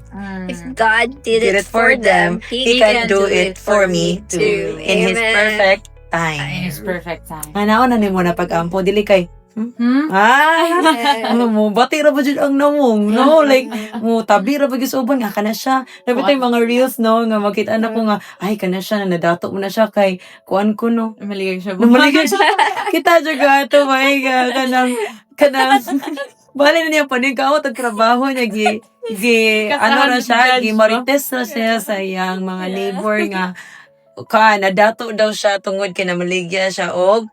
If God did it for them, He can do it for me too. In His Amen. perfect In time. His perfect time. Manaon na ni mo na pag-ampo, dili kay, Amen. ano mo, bati ra ba dyan ang namong, no? Like, mo, tabi ra ba yung uban, nga ka na siya. Dapat tayo mga reels, no? Nga makita na ko nga, ay, ka na siya, na nadato mo na siya kay, kuan ko, no? Maligay siya. Namaligay siya. Kita dyan ka, ito, my God, kanang, bali na niya, panig ka, trabaho niya, ano na siya, marites na siya sa iyang mga neighbor nga, nadato daw siya, tungod kay namaligya siya, og,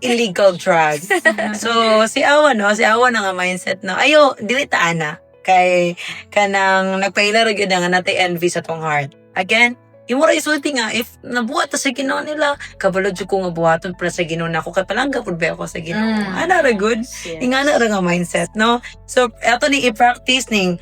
illegal drugs. So, si Awa na nga mindset na, ayo, dili ta ana. Kay, kanang, nagpailaro yun nga natay envy sa tong heart. Again, imo ra isulti nga, if nabuhat ta sa Ginoo nila, kabalod jud ko nga buhaton para sa Ginoo nako, kay palangga pud ba ako sa Ginoo. Ana ra good. Ingana ra nga mindset, no? So, eto ni i-practice ning,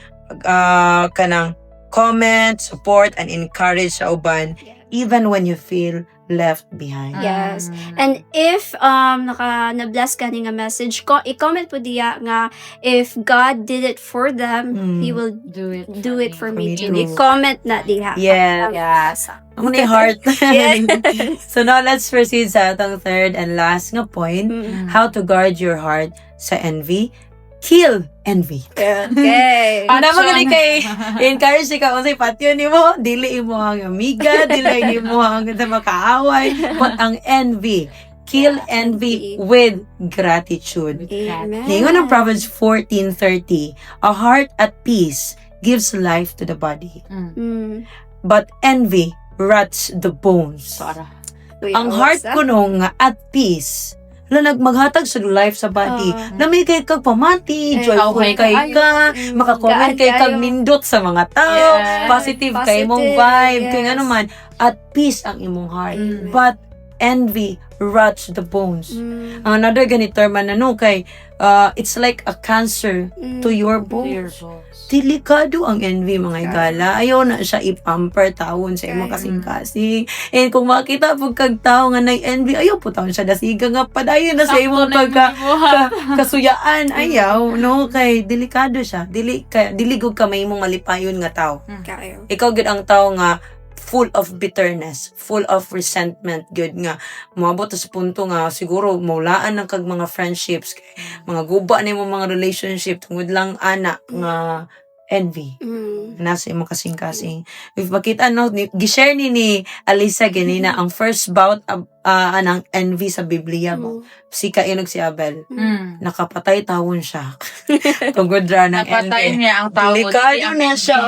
kanang, comment, support, and encourage sa uban, even when you feel left behind. Yes. And if na-bless ka ni nga message ko, i-comment po diya nga if God did it for them, He will do it for me me too. too. I-comment na diha. Yeah. Yes. Ang ni heart. Yes. So now let's proceed sa atong third and last nga point. How to guard your heart sa envy. Kill envy. Okay. Ano mo gani kay encourage ka unsay patyon nimo, dili imo ang amiga, dili imo ang makaaway, but ang envy. Kill envy with gratitude. Amen. Ningon ang Proverbs 14:30, a heart at peace gives life to the body, but envy rots the bones. Ang heart ko nung nga at peace, maghatag sa life sa body. Lamay kay kag pamati, joyful okay kay ka, Mm, makakomment gaan kay kag kayo. nindot sa mga tao, Yes. positive kay imong vibe, kay yes. ano man, at peace ang imong heart. But envy rots the bones. Ang another ganito man ano kay it's like a cancer to your bones. Delikado ang envy mga igala. Ayaw na siya ipamper taon sa imong kasing-kasing. And kung makita pag kag tao nga nag-envy, ayaw po taon siya dasiga nga padayon na sa imong kasuyaan. Ayaw, no? Kay delikado siya. Diligog ka may imong malipayon nga tao. Kayo. Ikaw gud ang tao nga full of bitterness, full of resentment, good nga. Moabot sa punto nga, siguro, maulaan ng kag mga friendships, mga guba na yung mga relationship, tungod lang anak nga envy. Nasa imong kasing-kasing. If makita, no, gishare ni Alisa ganina, ang first bout anang envy sa Biblia mo. Si Kainog si Abel. Nakapatay tawon siya. Tungod ra ng Napatay envy. niya ang tao. Delikado na siya.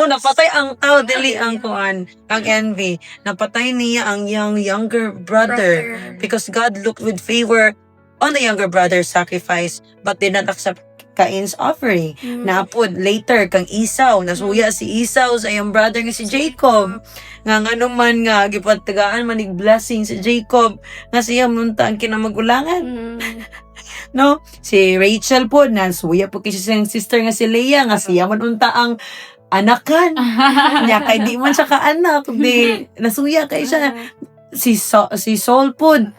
Napatay ang tao, dili ang kuan, ang envy. Napatay niya ang younger brother. Because God looked with favor on the younger brother's sacrifice, but did not accept Cain's offering. Napod later kang Esau, nasuya si Esau sa iyang brother nga si Jacob. Nga ano man nga gipatagaan manig blessing si Jacob nga siya munta ang kinamagulangan. No? Si Rachel po, nasuya po kasi siyang sister nga si Leah, nga siya man unta ang anakan. Nya kay di man siya kaanak, di nasuya kay siya. si Saul pod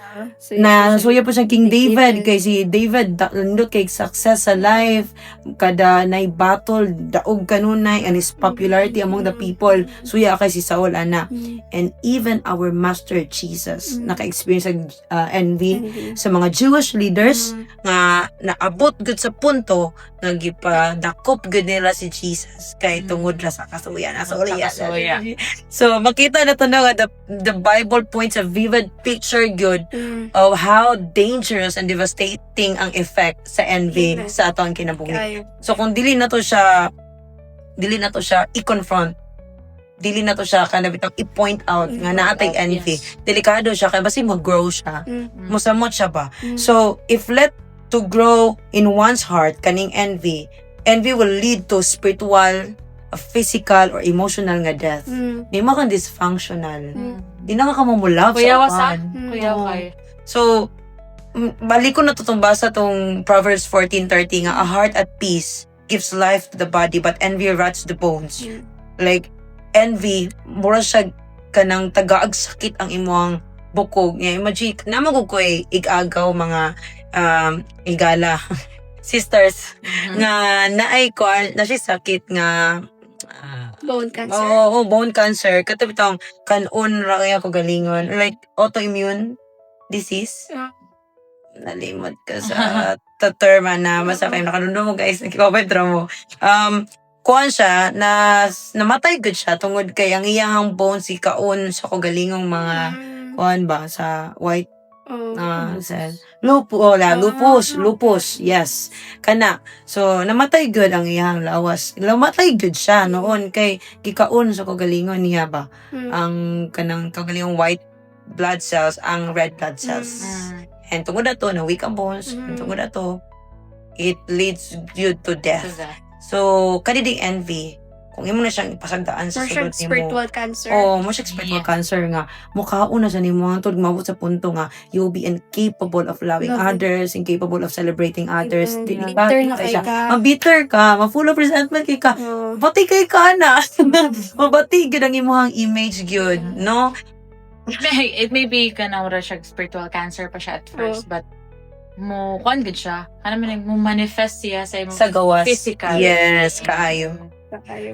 na nasuya po siya King David kay si David nindot kay success sa life kada nay battle daog kanunay and his popularity among the people suya kay si Saul ana. And even our master Jesus naka-experience ng envy sa mga Jewish leaders nga naabot gud sa punto nga gipadakop gud nila si Jesus kay tungod ra sa kasuya. So makita na to na the Bible points a vivid picture good of how dangerous and devastating ang effect sa envy sa atong kinabuhi. So kung dili na to siya i-confront, dili na to siya kanabitang i-point out nga naatay envy, delikado siya kay basi mag-grow siya, musamot siya ba. So if let to grow in one's heart kaning envy will lead to spiritual, physical or emotional nga death. Di mo kang dysfunctional. Di na ka mamulab sa upan. So, balik ko na itong basa itong Proverbs 14:30 nga, a heart at peace gives life to the body, but envy rots the bones. Like, envy, mura siya kanang tagaag sakit ang imong bukog. Imagine, namagod ko igagaw mga igala sisters nga naay ko na siya sakit nga bone cancer. Bone cancer. Katapitang kanon ra kaya ko galingon. Like, autoimmune disease. Nalimot ka sa term na masakay. Nakanundo mo guys. Nakikapitra mo. Kuhan siya na namatay good siya tungod kay ang iyang bones si kaon sa kogalingong mga kuhan ba sa white cell. Lupus. Yes. Kana. So, namatay good ang iyang lawas. Namatay good siya noon kay gikaon sa kagalingon niya ba. Ang kanang kagalingong white blood cells, ang red blood cells. And tungod na to, na weak ang bones. Tungod na to, it leads you to death. So, kadiding envy, kung imo na siyang ipasagdaan sa sulod nimo. Spiritual cancer. Mo siya spiritual cancer nga. Mukhaon na sa nimo hangtod mabot sa punto nga you'll be incapable of loving others, incapable of celebrating others. Bitter na kay ka. Bitter ka, full of resentment kay ka. Bati kay ka na. Mabati gid ang imong image gyud, no? It may be kanang ra siya spiritual cancer pa siya at first, but mo kuan gud siya. Ano man mo manifest siya sa imong Sa gawas. physical. Yes, kaayo.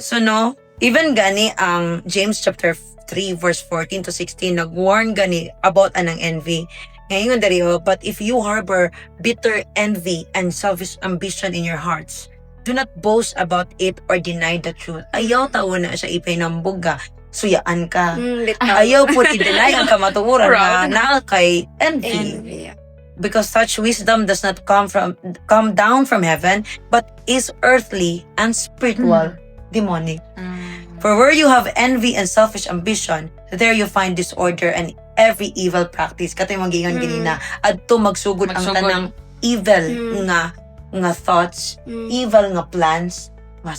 So no, even gani ang James chapter 3 verse 14 to 16 nag-warn gani about anang envy. Ngayon dari but if you harbor bitter envy and selfish ambition in your hearts, do not boast about it or deny the truth. Ayaw tawo na siya ipinambog ka, suyaan ka. Ayaw po i-deny ang kamatuoran na kay envy. Because such wisdom does not come down from heaven, but is earthly and spiritual, demonic. For where you have envy and selfish ambition, there you find disorder and every evil practice. Katay mong gingan ganina, adto magsugod ang tanang evil nga thoughts, evil nga plans.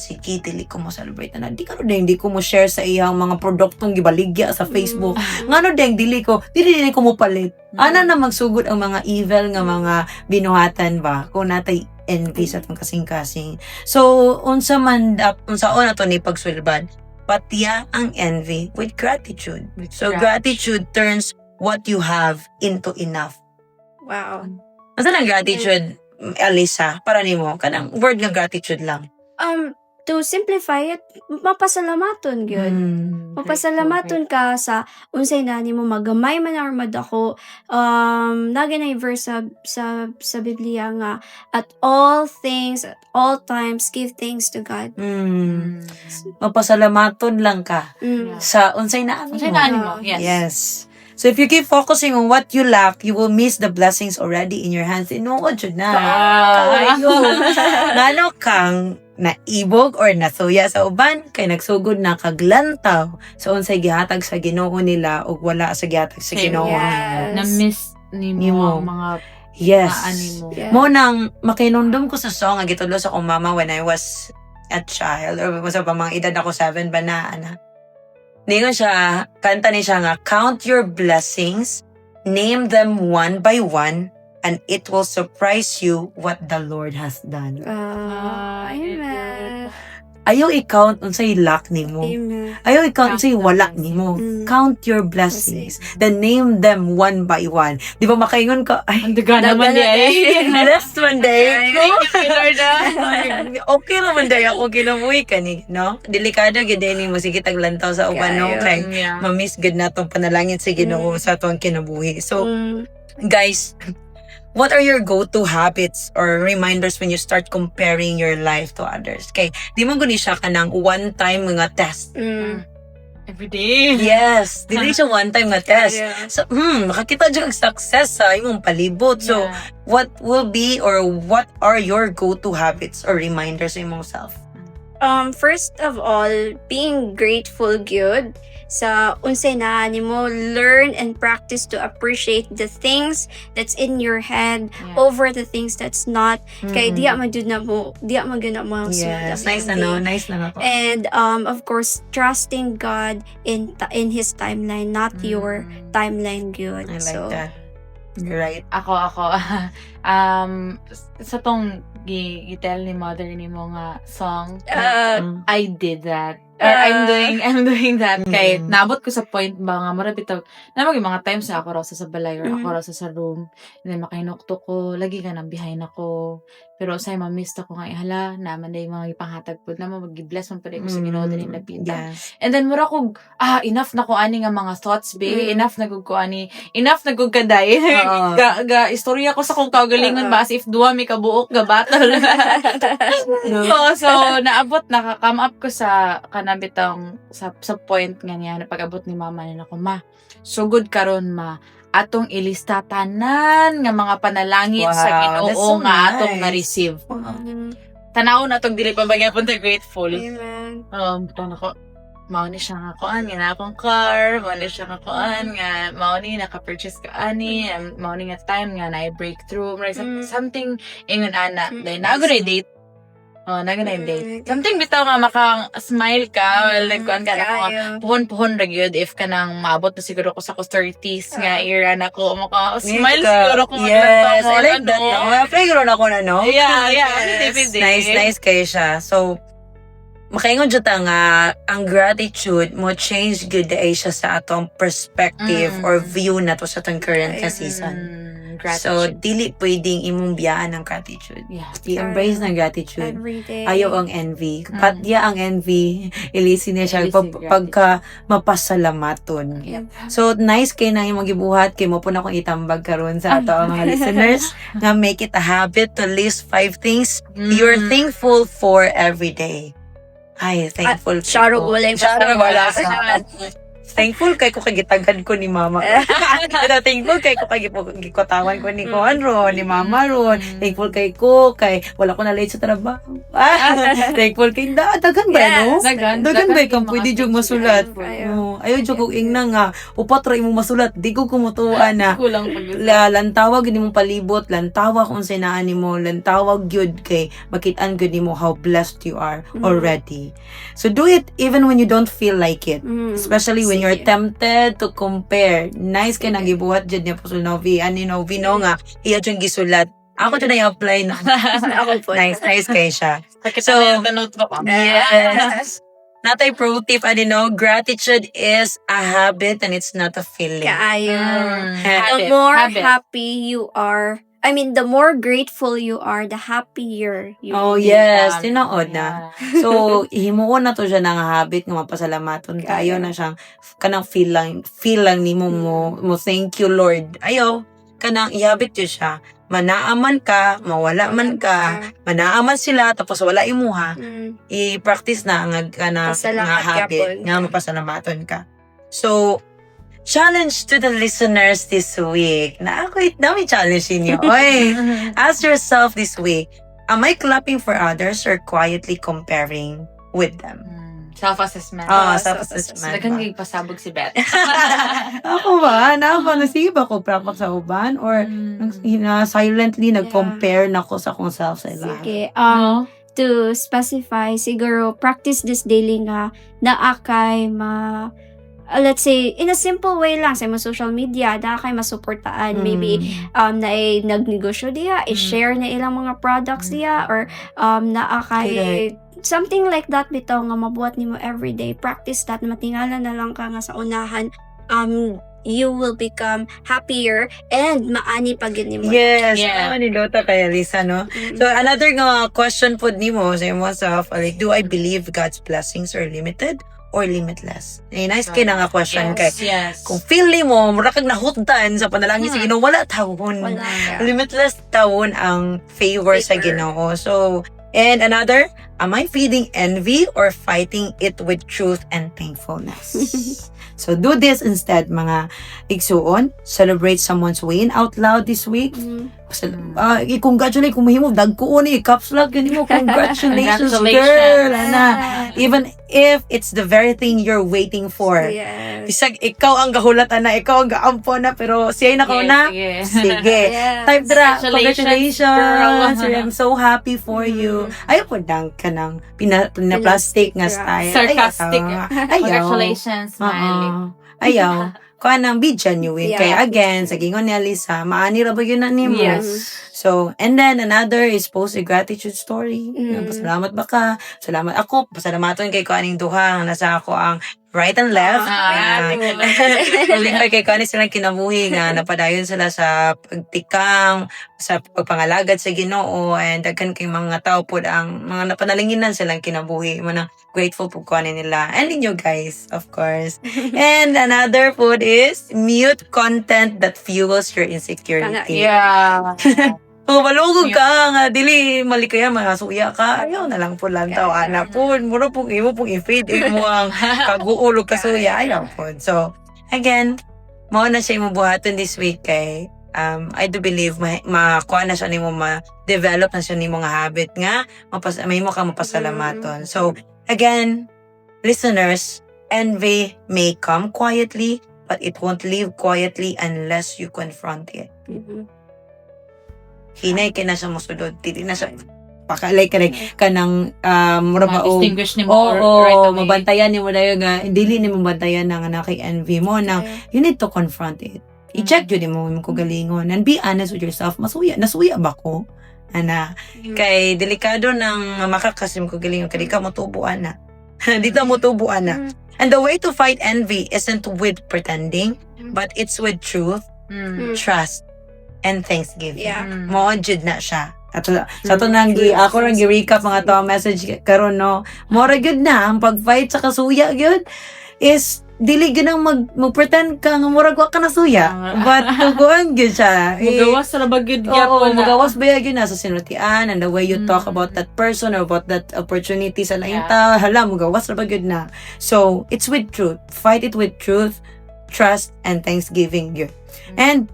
Sige, dili ko mo celebrate na. Hindi ko mo share sa iyang mga produktong gibaligya sa Facebook. Ngano dili ko mo palit. Ana na magsugod ang mga evil nga mga binuhatan ba kung natay envy sa itong kasing-kasing. So, unsaon ato ni pagsulbad? Patiya ang envy with gratitude. So, gratitude turns what you have into enough. Wow. Asa ang gratitude, Alisa? Para nimo kanang word nga gratitude lang. To simplify it, mapasalamaton gyud. Mapasalamaton ka sa unsay na nimo magamay man or madako. Nagay na yung verse sa Biblia nga at all things, at all times give thanks to God. Mapasalamaton lang ka sa unsay na mo. Yes. So if you keep focusing on what you lack, you will miss the blessings already in your hands. Inuod yun na. Ngano kang naibog or nasuya sa uban kay nagsugod na kaglantaw sa unsay gihatag sa Ginoo nila ug wala sa gihatag sa Ginoo. Na-miss nimo ang mga animo. Mo nang makinundom ko sa song nga gitulo sa akong mama when I was a child or sa mga edad ako 7 ba na ana. Ningon siya, kanta ni siya nga, count your blessings, name them one by one, and it will surprise you what the Lord has done. Amen. ayaw i-count unsay lack nimo. Amen. Ayaw i-count unsay Count wala your nimo. blessings. Count your blessings. Then name them one by one. Di ba makaingon ka, ay, Ang daga naman di ay. blessed one day. Thank you, Lord. Okay naman day ako kinabuhi ka ni, no? Delikado gid ni mo sige taglantaw sa uban no kay Yeah. ma-miss gud natong panalangin sa Ginoo sa atong kinabuhi. So, Mm. guys, what are your go-to habits or reminders when you start comparing your life to others? Kay, di mo guni siya ka ng one-time mga test. Mm. Every day. Yes, dili siya one-time nga test. Yeah. So, makakita dyan ang success sa imong palibot. So, Yeah. what will be or what are your go-to habits or reminders sa imong self? First of all, being grateful good sa unsay na nimo, learn and practice to appreciate the things that's in your hand Yeah. over the things that's not. Kay Mhm. diya man jud na mo Yes, nice na no, nice na ako. And of course, trusting God in his timeline, not your timeline good. I like So that. You're right. Ako. Sa tong gitel ni mother ni mo nga song, I did that. Or I'm doing that. Kay, naabot ko sa point ba nga, marabitaw, na mga times na ako raw sa balay or ako raw sa room. And then, makainokto ko, lagi ka nang behind ako. Pero, sa'yo, ma-miss ako nga, hala, naman na yung mga ipanghatag po, na mag-bless mo pa rin ko sa Ginoo din yung napita. Yes. And then, mura ko, enough na ko ani nga mga thoughts, babe. Enough na ko ani. Enough na ko kaday. Oo. Istorya ko sa kong kaugalingon ba, as if duwa may kabuok, ga battle. so, naabot, nakakam up ko sa kanabitang, sa point nga niya, na pag-abot ni mama na ako, ma, sugod karon ma, atong ilista tanan nga mga panalangin sa Wow, that's Ginoo so nga atong nice. na-receive. mm, Tanaw na tong dili pa bagay punta grateful. amen. Tanaw ko, mao ni siya nga kuan nga na akong car, mao ni siya nga kuan nga mao ni naka-purchase ka ani, mao ni nga time nga na breakthrough, right? Something ingon ana, dahil nago na date. Nago na date. Something bitaw nga maka-smile ka, well, like kuan ka na ko nga, puhon-puhon ra gyud if kanang maabot na siguro ko sa 30s nga era na ko maka-smile siguro ko Yes, I like that. May playground ako na, no? Yeah, Nice kayo siya. So, makaingon dyan ta nga, ang gratitude mo change good day siya sa atong perspective or view na to sa atong current na season. So, dili pwedeng imong biyaan ng gratitude. Yeah. I-embrace ng gratitude. Every day. Ayaw ang envy. Patya ang envy. Ilisin niya siya Ilisin pagka mapasalamaton. Yep. So, nice kay na yung magibuhat. Kay mo po na akong itambag karon sa ato ang mga listeners nga make it a habit to list 5 things you're thankful for every day. Ay, thankful. Charo wala Thankful kay ko kagitaghan ko ni mama. Thankful kay ko kagikotawan ko ni Kuan ron, ni mama ron. Thankful kay ko kay wala ko na late sa trabaho. Thankful kay daghan ba no? Daghan ba kang pwede jud masulat. Ayo jud ko ingna nga upat ra imong masulat. Di ko kumutuan na. Kulang pag Lantawag gid imong palibot, lantawag kung sinaan nimo, lantawag gyud kay makit-an gyud nimo how blessed you are already. So do it even when you don't feel like it. Especially when you're tempted to compare. Nice kay nagibuhat jud niya po sa Novi. Ani Novi no nga iya jud gisulat. Ako jud na i-apply na. Ako po. Nice kay siya. So, the notebook. Yes. Natay pro tip, gratitude is a habit and it's not a feeling. Kaayo. Habit. The more Habit. happy you are, the more grateful you are, the happier you Oh, will yes. become. Tinood na. So, himuon na to siya ng habit nga mapasalamaton ka. Ayaw na siyang, kanang feel lang ni mo thank you, Lord. Ayaw, kanang ihabit yun siya. Manaaman ka, mawala man ka, manaaman sila, tapos wala imuha. I-practice na nga Pasalamat habit, yapon. nga mapasalamaton ka. So, challenge to the listeners this week. Dami challenge ninyo. Oy, ask yourself this week, am I clapping for others or quietly comparing with them? Self-assessment. Self-assessment. Daghang gig pasabog si Beth. Ako ba? Nasige ba ko prapak sa uban? Or silently nag-compare na ko sa akong self sa iba? Sige. To specify, siguro, practice this daily nga na akay let's say, in a simple way lang, sa mga social media, da kay masuportaan. Maybe, na nagnegosyo diya, i-share na ilang mga products diya, or na kay something like that bitaw nga mabuhat nimo everyday. Practice that, matingala na lang ka nga sa unahan. You will become happier and maani pag yun nimo. Yes. Yeah. Nilota kay Lisa, no? So, another question po nimo sa yourself, like, do I believe God's blessings are limited or limitless? Nice kay na nga question kay. Yes. Kung feel mo, mura kag nahutdan sa panalangin sa Ginoo, wala tawon. Wala. Limitless tawon ang favor sa Ginoo. So, and another, am I feeding envy or fighting it with truth and thankfulness? So, do this instead, mga igsuon. Celebrate someone's win out loud this week. I-congratulate kung mahimo, dagkuon caps lock, yun mo, congratulations, girl. Ana. Even if it's the very thing you're waiting for. Yes. Isag, ikaw ang gahulatan na, ikaw ang gaampo na, pero siya na na. Sige. Yes. Type dra, Congratulations, congratulations. girl. I'm so happy for you. Ayaw po dang ka ng pina-plastic nga style. Sarcastic. Ayaw. Congratulations, smiley. Ayaw. Kuha nang be genuine. Yeah. Kaya again, sa gingon ni Alisa, maani ra ba yun na nimo? Yes. So, and then another is post a gratitude story. Pasalamat ba ka? Salamat ako. Pasalamaton kay kuaning duha. Nasa ako ang right and left. Lingkay kay kuaning silang kinabuhi nga napadayon sila sa pagtikang, sa pagpangalagad sa Ginoo, and daghan kay mga tao pod ang mga napanalinginan silang kinabuhi. Manang grateful po kuanin nila. And inyo guys, of course. And another food is mute content that fuels your insecurity. Yeah. Kung malugog ka nga, dili malikaya, masuya ka, ayaw na lang po lang tao, anak po, mura pong imo pong i-feed, imo ang kaguulog kasuya, ayaw po. So, again, mao na siya imubuhaton this week kay, I do believe, makuha na siya nimo, ma-develop na siya nimo nga habit nga, may mo ka mapasalamaton. So, again, listeners, envy may come quietly, but it won't leave quietly unless you confront it. Hinay kay na siya musudod, dili na siya pakalay kanang mura ba o distinguish ni mo right away. mabantayan ni mo dayo nga dili ni mo bantayan nga na kay envy mo na you need to confront it. I-check jud mo imong kugalingon and be honest with yourself. Nasuya ba ko? Ana, kay delikado nang makakasim kugalingon kay di ka motubuan na. Dito motubuan na. And the way to fight envy isn't with pretending, but it's with truth, trust, and thanksgiving. Yeah. Mo jud na siya. Sa to nang ako nang gi-recap mga to ang message karon no. Mo ra gyud na ang pag-fight sa kasuya gyud is dili gyud nang mag-pretend ka nga murag wa ka na suya. But tuguan gyud siya. Mugawas ra ba gyud Oo, mugawas ba gyud na sa sinultian and the way you talk about that person or about that opportunity sa lain tao. Hala, mugawas ra ba gyud na. So, it's with truth. Fight it with truth, trust, and thanksgiving gyud. And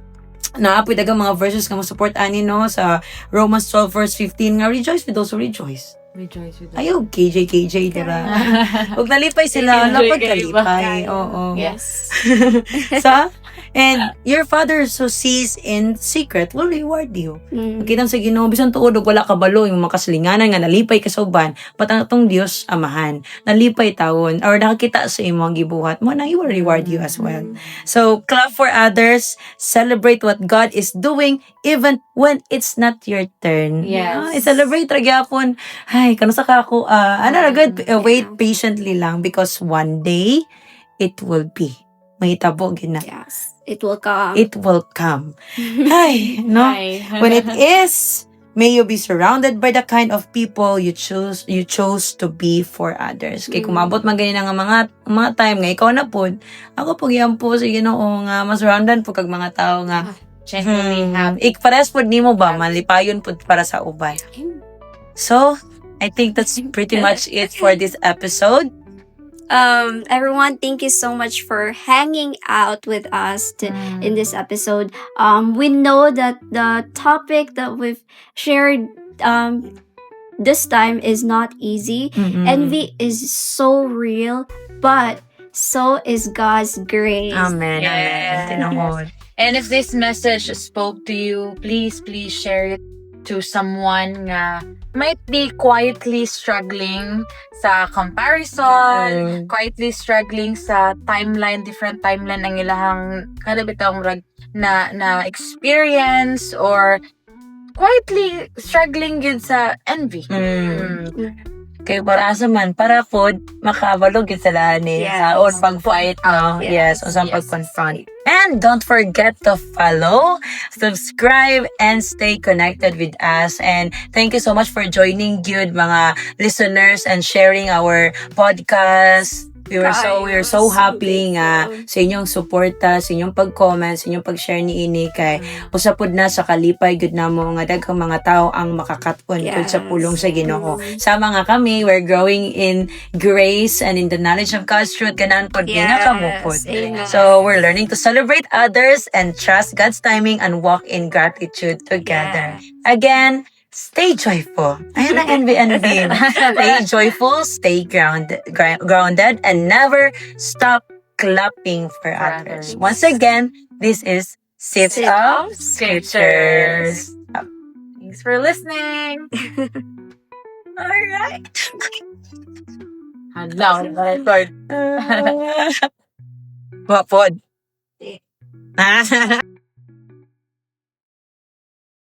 naapoy dagang mga verses nga mo-support ani no sa Romans 12 verse 15 nga rejoice with those who rejoice. Rejoice with Ayaw, KJ, diba? Huwag nalipay sila, lapag kalipay. Oo. Yes. And your Father who sees in secret will reward you. Mm. Makita sa Ginoo bisan tuod og wala ka balo yung makaslinganan nga nalipay ka sa uban, patang atong Dios amahan. Nalipay tawon or nakakita sa imong gibuhat mo na He will reward you as well. So clap for others, celebrate what God is doing even when it's not your turn. Yes. I-celebrate ra gyapon. Ay, kanusa ka ako, good, wait patiently lang because one day, it will be. May tabo, gina. Yes. It will come. It will come. Ay, no? Hi. When it is, may you be surrounded by the kind of people you chose to be for others. Kay kumabot man ganyan nga mga time nga, ikaw na po, ako po yan po, sige no, nga, masurroundan po kag mga tao nga, Genuinely happy. Pares po ni mo ba, malipayon po para sa ubay. So, I think that's pretty much it for this episode. Everyone, thank you so much for hanging out with us in this episode. We know that the topic that we've shared this time is not easy. Envy is so real, but so is God's grace. Amen. Yes. Amen. And if this message spoke to you, please share it to someone nga might be quietly struggling sa comparison, quietly struggling sa timeline, different timeline ang ilahang kada bitang rag na experience, or quietly struggling yun sa envy. Kaya para sa man, para po, makabalog yun sa lahat ni. Yes. Or pag-fight, yes, o sa pag-confront. And don't forget to follow, subscribe, and stay connected with us. And thank you so much for joining, Jude, mga listeners, and sharing our podcast. We were so happy nga sa inyong suporta, sa inyong pag-comment, sa inyong pag-share ni ini kay usapod na sa kalipay gud namo nga daghang mga tao ang makakatpon gud sa pulong sa Ginoo. Sama nga kami, we're growing in grace and in the knowledge of God's truth kanan pod ginakamupod. So we're learning to celebrate others and trust God's timing and walk in gratitude together. Again, stay joyful. Ayan ang NV. Stay joyful, stay grounded, and never stop clapping for others. Once again, this is Sit of Scriptures. Thanks for listening. Alright. Hello, Lord. Wapod.